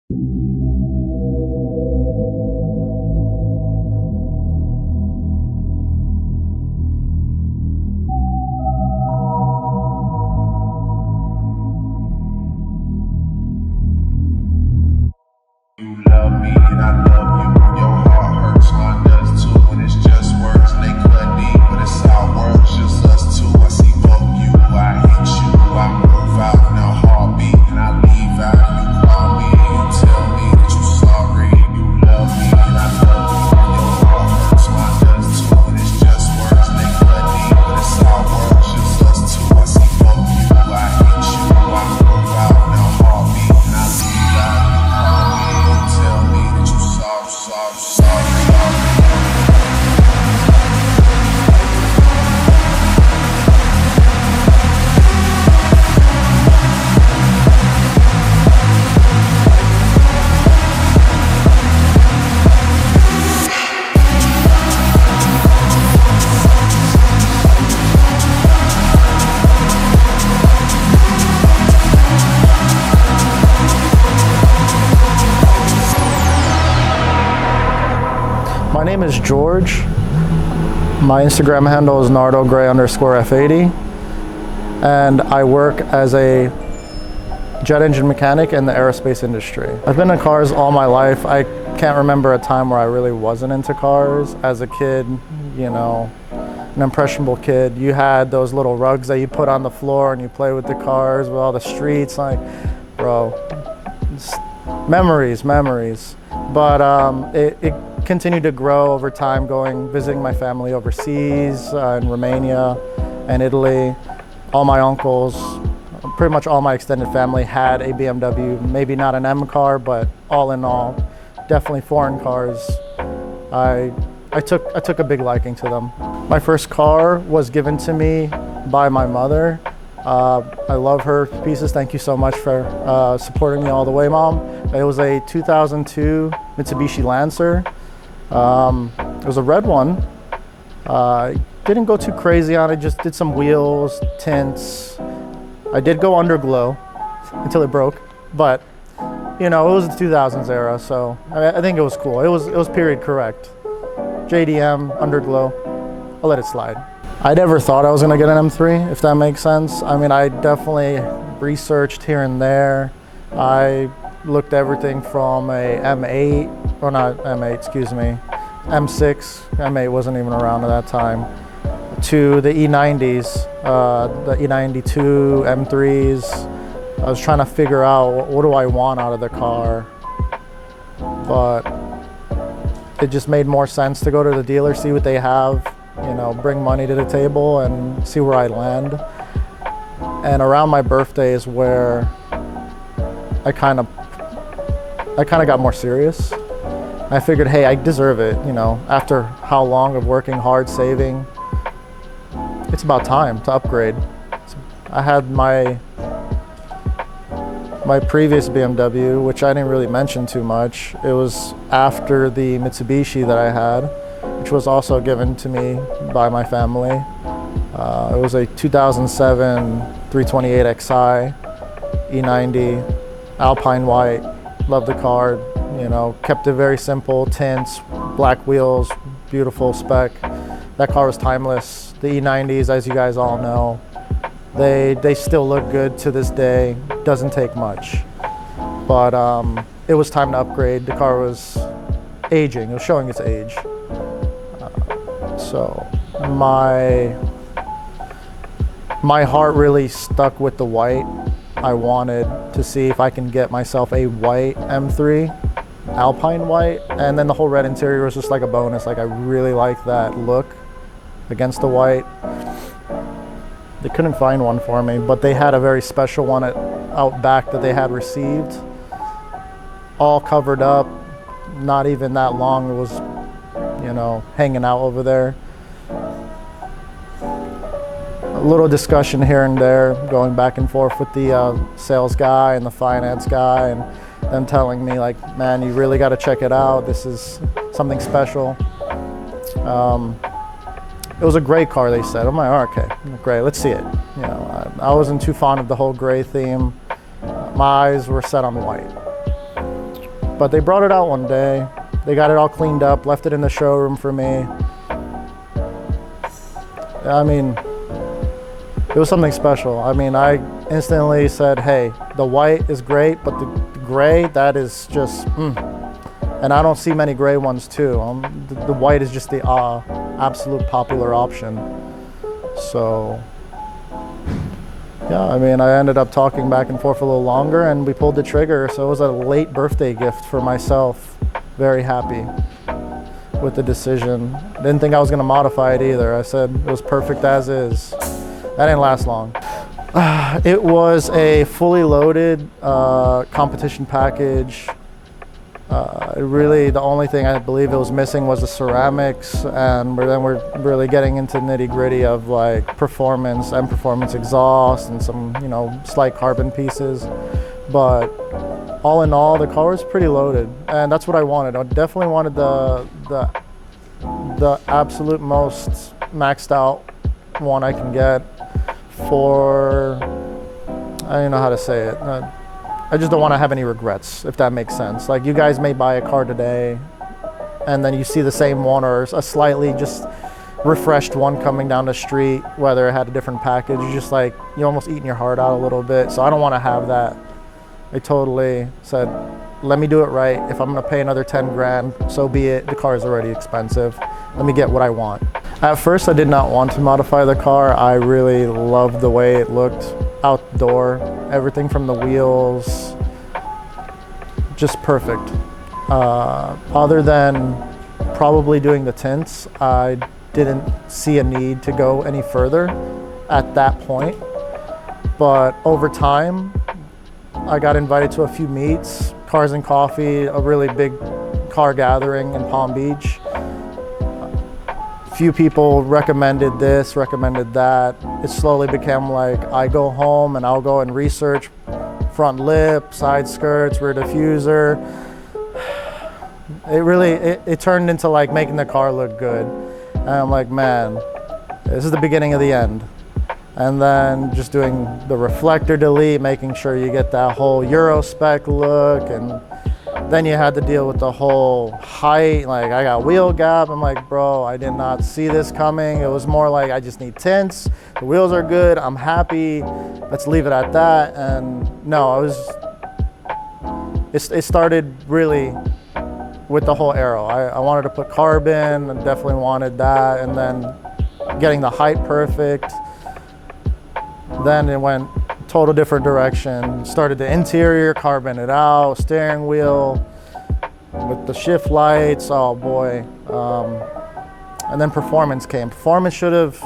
You love me and I love you. Your heart hurts, mine does too. And it's just words and they cut deep, but it's our world, it's just us two. I see fuck you, I hate you. I move out in a heartbeat and I leave out. You call me and tell me that you sorry. You love me and I love you. Your heart hurts, mine does too. And it's just words and they cut deep, but it's our world, it's just us two. I see fuck you, I hate you. I move out in a heartbeat and I leave out. Tell me that you sorry. My name is George. My Instagram handle is Nardo Grey _F80. And I work as a jet engine mechanic in the aerospace industry. I've been in cars all my life. I can't remember a time where I really wasn't into cars. As a kid, you know, an impressionable kid, you had those little rugs that you put on the floor and you play with the cars, with all the streets, like, bro, memories. But it continued to grow over time, visiting my family overseas, in Romania and Italy. All my uncles, pretty much all my extended family had a BMW, maybe not an M car, but all in all, definitely foreign cars. I took a big liking to them. My first car was given to me by my mother. I love her pieces. Thank you so much for supporting me all the way, Mom. It was a 2002 Mitsubishi Lancer. It was a red one. Didn't go too crazy on it, just did some wheels, tints. I did go underglow until it broke, but you know, it was the 2000s era, so I think it was cool. It was period correct. JDM, underglow, I'll let it slide. I never thought I was gonna get an M3, if that makes sense. I mean, I definitely researched here and there. I looked everything from a M8, or not M8, excuse me, M6, M8 wasn't even around at that time, to the E90s, the E92, M3s. I was trying to figure out what do I want out of the car, but it just made more sense to go to the dealer, see what they have, you know, bring money to the table and see where I land. And around my birthday is where I kind of got more serious. I figured, hey, I deserve it, you know, after how long of working hard, saving, it's about time to upgrade. I had my previous BMW, which I didn't really mention too much. It was after the Mitsubishi that I had, which was also given to me by my family. It was a 2007 328xi E90, Alpine white. Loved the car, you know, kept it very simple, tints, black wheels, beautiful spec. That car was timeless. The E90s, as you guys all know, they still look good to this day. Doesn't take much, but it was time to upgrade. The car was aging, it was showing its age. So my heart really stuck with the white. I wanted to see if I can get myself a white M3, Alpine white, and then the whole red interior was just like a bonus. Like, I really like that look against the white. They couldn't find one for me, but they had a very special one out back that they had received. All covered up, not even that long. It was, you know, hanging out over there. A little discussion here and there, going back and forth with the sales guy and the finance guy, and them telling me, like, man, you really got to check it out. This is something special. It was a gray car, they said. I'm like, oh, okay, great, let's see it. You know, I wasn't too fond of the whole gray theme. My eyes were set on white. But they brought it out one day. They got it all cleaned up, left it in the showroom for me. I mean, it was something special. I mean, I instantly said, hey, the white is great, but the gray, that is just, And I don't see many gray ones too. The white is just the absolute popular option. So, yeah, I mean, I ended up talking back and forth a little longer and we pulled the trigger. So it was a late birthday gift for myself. Very happy with the decision. Didn't think I was gonna modify it either. I said it was perfect as is. That didn't last long. It was a fully loaded competition package. Really, the only thing I believe it was missing was the ceramics, and then we're really getting into nitty gritty of like performance and performance exhaust and some, you know, slight carbon pieces. But all in all, the car was pretty loaded, and that's what I wanted. I definitely wanted the absolute most maxed out one I can get for, I don't know how to say it. I just don't want to have any regrets, if that makes sense. Like, you guys may buy a car today and then you see the same one or a slightly just refreshed one coming down the street, whether it had a different package. You're just like, you're almost eating your heart out a little bit. So I don't want to have that. I totally said, let me do it right. If I'm going to pay another 10 grand, so be it. The car is already expensive. Let me get what I want. At first, I did not want to modify the car. I really loved the way it looked outdoor. Everything from the wheels, just perfect. Other than probably doing the tints, I didn't see a need to go any further at that point. But over time, I got invited to a few meets, Cars and Coffee, a really big car gathering in Palm Beach. Few people recommended this, recommended that. It slowly became like, I go home and I'll go and research front lip, side skirts, rear diffuser. It turned into like making the car look good. And I'm like, man, this is the beginning of the end. And then just doing the reflector delete, making sure you get that whole Euro spec look, and then you had to deal with the whole height. Like, I got wheel gap. I'm like, bro, I did not see this coming. It was more like, I just need tints. The wheels are good. I'm happy. Let's leave it at that. And no, it started really with the whole aero. I wanted to put carbon, and definitely wanted that. And then getting the height perfect. Then it went total different direction. Started the interior, carbon it out, steering wheel with the shift lights, oh boy. And then performance came. Performance should have,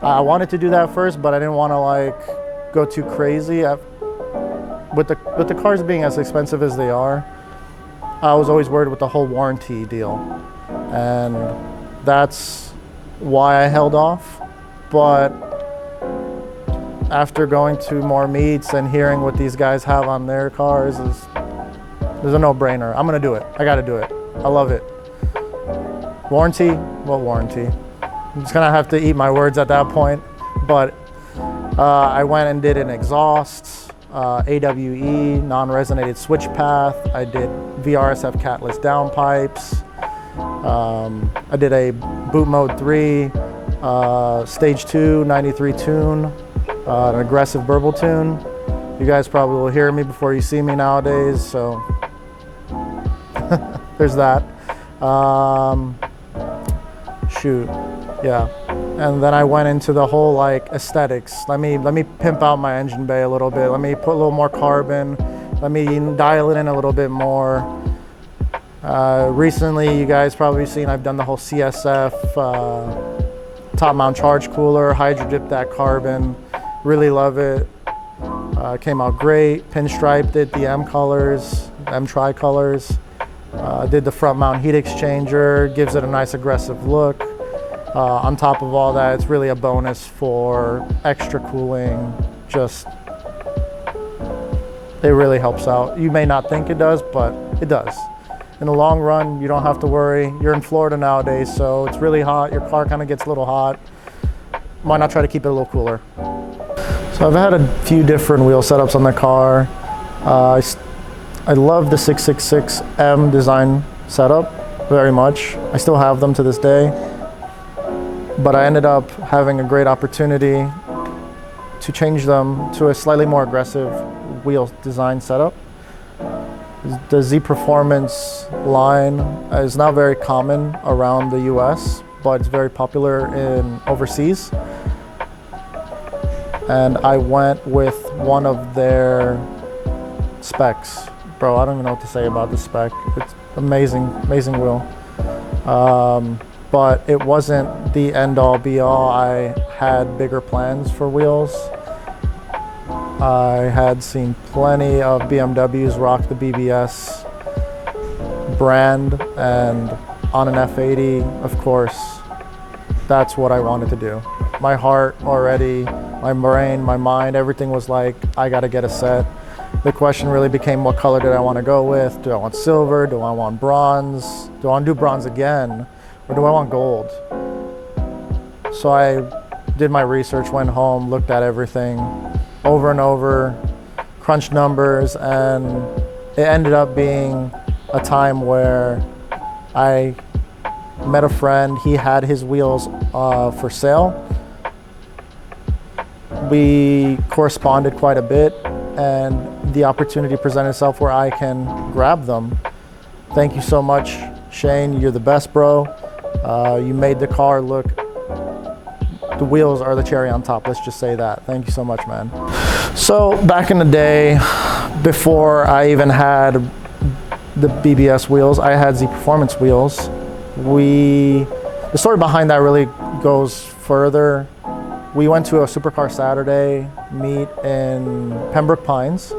I wanted to do that first, but I didn't want to like go too crazy. With the cars being as expensive as they are, I was always worried with the whole warranty deal. And that's why I held off. But after going to more meets and hearing what these guys have on their cars, there's a no-brainer. I'm gonna do it. I gotta do it. I love it. Warranty? What warranty? I'm just gonna have to eat my words at that point. But I went and did an exhaust, AWE, non-resonated switch path. I did VRSF catless downpipes. I did a boot mode 3, stage 2, 93 tune. An aggressive burble tune. You guys probably will hear me before you see me nowadays, so there's that. Shoot, yeah. And then I went into the whole like aesthetics. Let me pimp out my engine bay a little bit. Let me put a little more carbon. Let me dial it in a little bit more. Recently, you guys probably seen I've done the whole CSF top mount charge cooler, hydro dip that carbon. Really love it. Came out great. Pinstriped it, the M colors, M tri-colors. Did the front mount heat exchanger, gives it a nice aggressive look. On top of all that, it's really a bonus for extra cooling. Just, it really helps out. You may not think it does, but it does. In the long run, you don't have to worry. You're in Florida nowadays, so it's really hot. Your car kind of gets a little hot. Why not try to keep it a little cooler? So I've had a few different wheel setups on the car. I love the 666M design setup very much. I still have them to this day, but I ended up having a great opportunity to change them to a slightly more aggressive wheel design setup. The Z Performance line is not very common around the US, but it's very popular in overseas. And I went with one of their specs. Bro, I don't even know what to say about the spec. It's amazing, amazing wheel. But it wasn't the end all be all. I had bigger plans for wheels. I had seen plenty of BMWs rock the BBS brand, and on an F80, of course, that's what I wanted to do. My heart already, my brain, my mind, everything was like, I gotta get a set. The question really became, what color did I want to go with? Do I want silver? Do I want bronze? Do I want to do bronze again? Or do I want gold? So I did my research, went home, looked at everything over and over, crunched numbers, and it ended up being a time where I met a friend. He had his wheels for sale. We corresponded quite a bit, and the opportunity presented itself where I can grab them. Thank you so much, Shane. You're the best, bro. You made the car look, the wheels are the cherry on top. Let's just say that. Thank you so much, man. So back in the day, before I even had the BBS wheels, I had Z Performance wheels. The story behind that really goes further. We went to a Supercar Saturday meet in Pembroke Pines.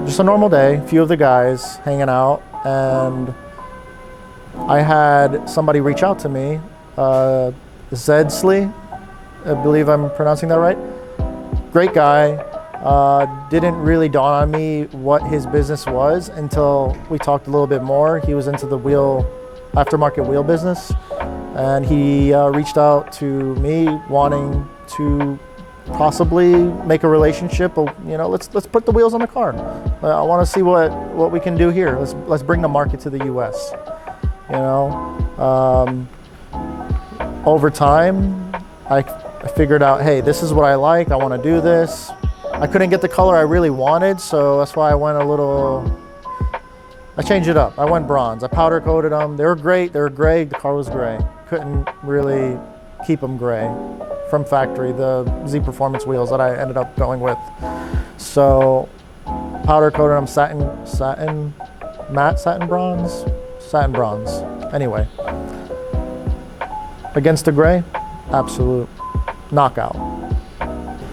Just a normal day, a few of the guys hanging out, and I had somebody reach out to me, Zedsley, I believe I'm pronouncing that right. Great guy. Didn't really dawn on me what his business was until we talked a little bit more. He was into the aftermarket wheel business, and he reached out to me wanting to possibly make a relationship. You know, let's put the wheels on the car. I want to see what we can do here. Let's bring the market to the U.S. You know, over time, I figured out, hey, this is what I like. I want to do this. I couldn't get the color I really wanted, so that's why I changed it up. I went bronze. I powder coated them. They were great. They were gray. The car was gray. Couldn't really keep them gray from factory, the Z Performance wheels that I ended up going with. So powder coated them matte satin bronze. Anyway, against the gray, absolute knockout.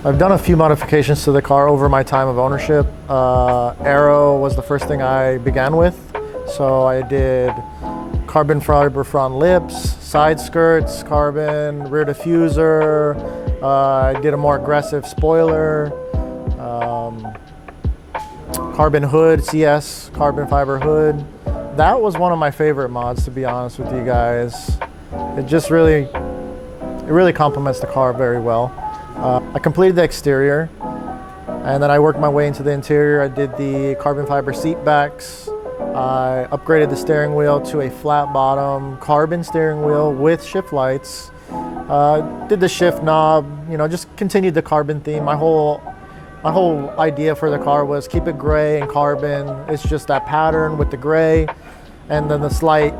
I've done a few modifications to the car over my time of ownership. Aero was the first thing I began with. So I did carbon fiber front lips, side skirts, carbon rear diffuser. I did a more aggressive spoiler, carbon hood, CS, carbon fiber hood. That was one of my favorite mods, to be honest with you guys. It really complements the car very well. I completed the exterior, and then I worked my way into the interior. I did the carbon fiber seat backs. I upgraded the steering wheel to a flat bottom carbon steering wheel with shift lights. Did the shift knob, you know, just continued the carbon theme. My whole idea for the car was keep it gray and carbon. It's just that pattern with the gray and then the slight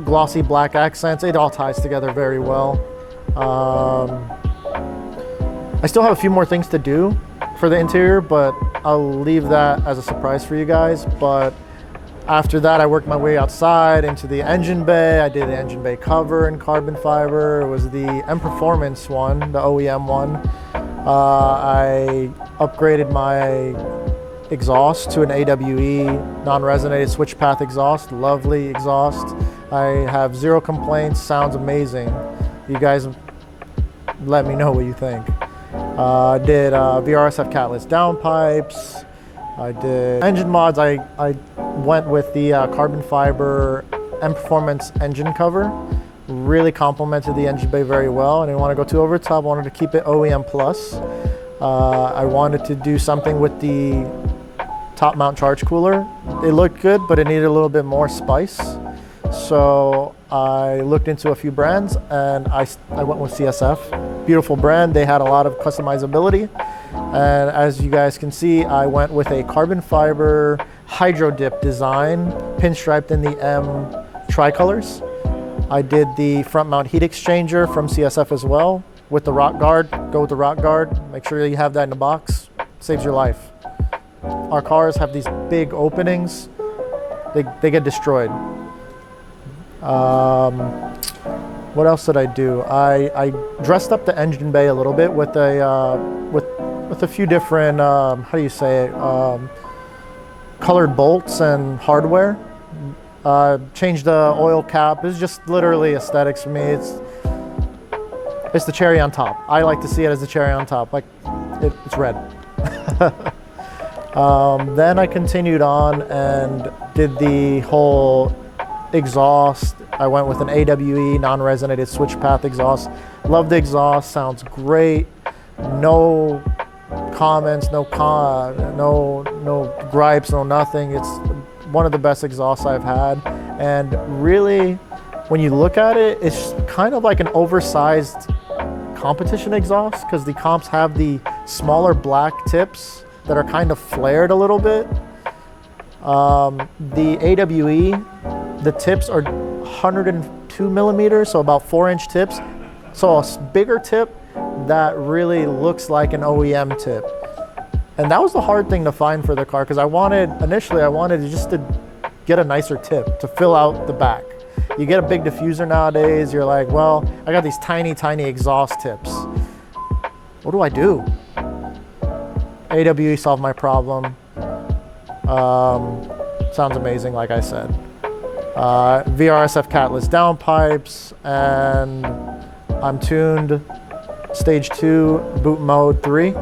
glossy black accents. It all ties together very well. I still have a few more things to do for the interior, but I'll leave that as a surprise for you guys. But after that, I worked my way outside into the engine bay. I did the engine bay cover in carbon fiber. It was the M Performance one, the OEM one. I upgraded my exhaust to an AWE non-resonated switch path exhaust. Lovely exhaust. I have zero complaints. Sounds amazing. You guys let me know what you think. Did VRSF catless downpipes. I did engine mods. I went with the carbon fiber M Performance engine cover. Really complemented the engine bay very well. I didn't want to go too over the top. I wanted to keep it OEM plus. I wanted to do something with the top mount charge cooler. It looked good, but it needed a little bit more spice. So I looked into a few brands and I went with CSF. Beautiful brand. They had a lot of customizability. And as you guys can see, I went with a carbon fiber hydro dip design, pinstriped in the M tricolors. I did the front mount heat exchanger from CSF as well with the rock guard. Go with the rock guard. Make sure you have that in the box. Saves your life. Our cars have these big openings. They get destroyed. What else did I do? I dressed up the engine bay a little bit with a few different how do you say it, colored bolts and hardware. Changed the oil cap. It's just literally aesthetics for me. It's the cherry on top. I like to see it as the cherry on top. Like it's red. Then I continued on and did the whole exhaust. I went with an AWE non-resonated switch path exhaust. Love the exhaust. Sounds great. No comments, no gripes, no nothing. It's one of the best exhausts I've had. And really, when you look at it, it's kind of like an oversized competition exhaust because the comps have the smaller black tips that are kind of flared a little bit. The AWE, the tips are 102 millimeters, so about 4-inch tips. So a bigger tip that really looks like an OEM tip. And that was the hard thing to find for the car because initially I wanted just to get a nicer tip to fill out the back. You get a big diffuser nowadays, you're like, well, I got these tiny, tiny exhaust tips. What do I do? AWE solved my problem. Sounds amazing, like I said. VRSF catless downpipes, and I'm tuned stage 2 boot mode 3.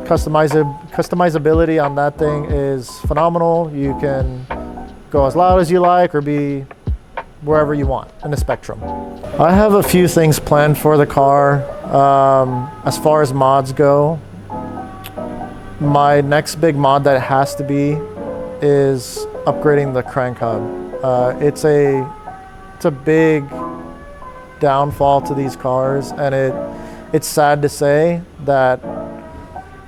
Customizability on that thing is phenomenal. You can go as loud as you like or be wherever you want in the spectrum. I have a few things planned for the car. As far as mods go, my next big mod that has to be is upgrading the crank hub. It's a big downfall to these cars, and it's sad to say that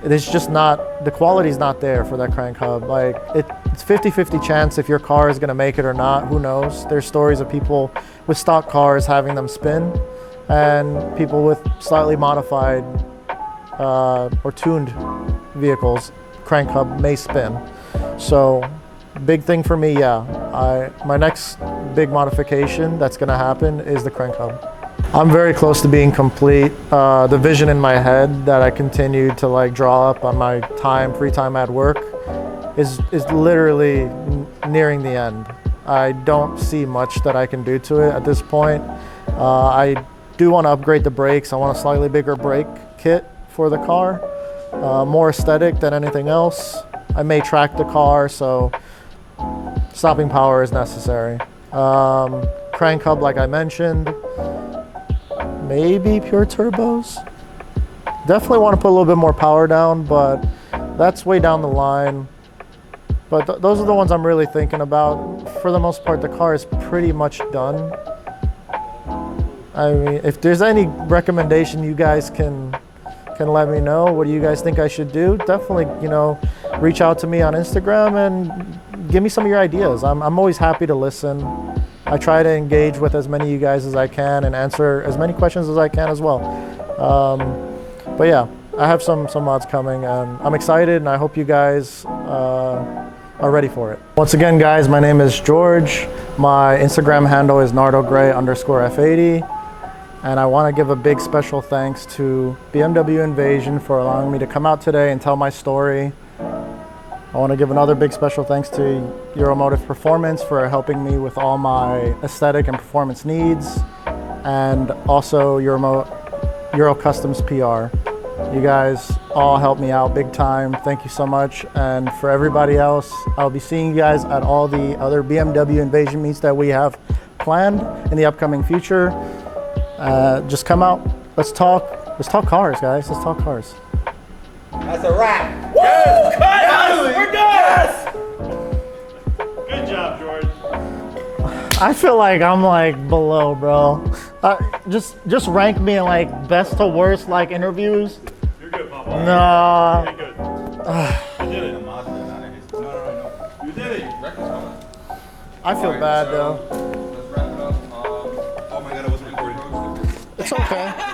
it's just not, the quality's not there for that crank hub. Like it's 50-50 chance if your car is gonna make it or not, who knows? There's stories of people with stock cars having them spin, and people with slightly modified or tuned vehicles, crank hub may spin. So big thing for me, my next big modification that's gonna happen is the crank hub. I'm very close to being complete. The vision in my head that I continue to like draw up on my free time at work is literally nearing the end. I don't see much that I can do to it at this point. I do want to upgrade the brakes. I want a slightly bigger brake kit for the car, more aesthetic than anything else. I may track the car, so stopping power is necessary. Crank hub, like I mentioned. Maybe pure turbos. Definitely want to put a little bit more power down, but that's way down the line. But those are the ones I'm really thinking about. For the most part, the car is pretty much done. I mean, if there's any recommendation you guys can let me know. What do you guys think I should do? Definitely, reach out to me on Instagram and give me some of your ideas. I'm always happy to listen. I try to engage with as many of you guys as I can and answer as many questions as I can as well. But yeah, I have some mods coming, and I'm excited, and I hope you guys are ready for it. Once again, guys, my name is George. My Instagram handle is Nardo Grey _F80. And I want to give a big special thanks to BMW Invasion for allowing me to come out today and tell my story. I want to give another big special thanks to Euromotive Performance for helping me with all my aesthetic and performance needs, and also Euro Customs PR. You guys all helped me out big time. Thank you so much. And for everybody else, I'll be seeing you guys at all the other BMW Invasion meets that we have planned in the upcoming future. Just come out. Let's talk cars, guys. Let's talk cars. That's a wrap. Woo! Cut! Yes! Good job, George. I feel like I'm like below, bro. Just rank me in like best to worst like interviews. You're good, Papa. Nah. You're good. You did it. No. You did it. I feel bad though. Let's wrap it up. Oh my god, I wasn't recording. It's okay.